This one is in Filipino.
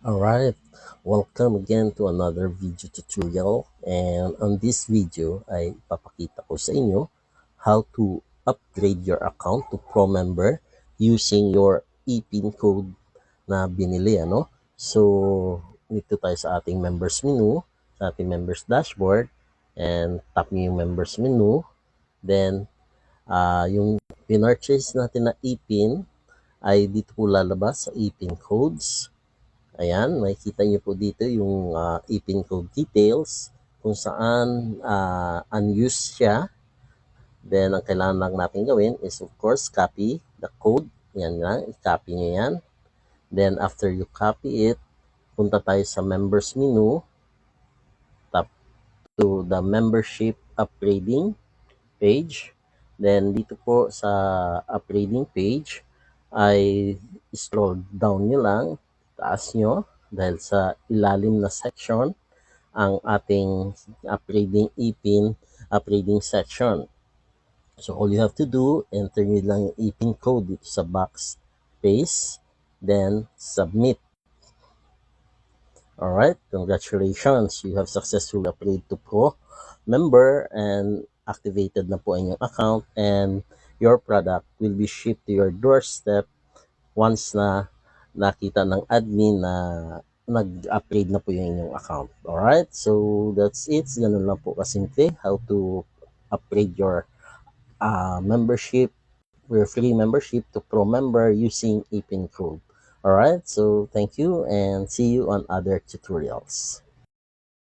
Alright, welcome again to another video tutorial, and on this video ay papakita ko sa inyo how to upgrade your account to Pro Member using your ePIN code na binili. So, dito tayo sa ating members menu, sa ating members dashboard, and tap nyo yung members menu. Then, yung pinurchase natin na ePIN ay dito po lalabas sa ePIN codes. Ayan, makikita niyo po dito yung ePIN code details kung saan unused siya. Then, ang kailangan lang natin gawin is of course copy the code. Yan lang, i-copy nyo yan. Then, after you copy it, punta tayo sa members menu. Tap to the membership upgrading page. Then, dito po sa upgrading page ay scroll down nyo lang, taas nyo, dahil sa ilalim na section ang ating upgrading ePIN upgrading section. So all you have to do, enter nyo lang yung ePIN code dito sa box, paste, then submit. Alright, congratulations, you have successfully upgraded to Pro Member and activated na po ang inyong account, and your product will be shipped to your doorstep once na nakita ng admin na nag-upgrade na po yung inyong account. Alright, so that's it. Ganun lang po kasimple how to upgrade your membership, your free membership to Pro Member using ePIN code. Alright, so thank you and see you on other tutorials.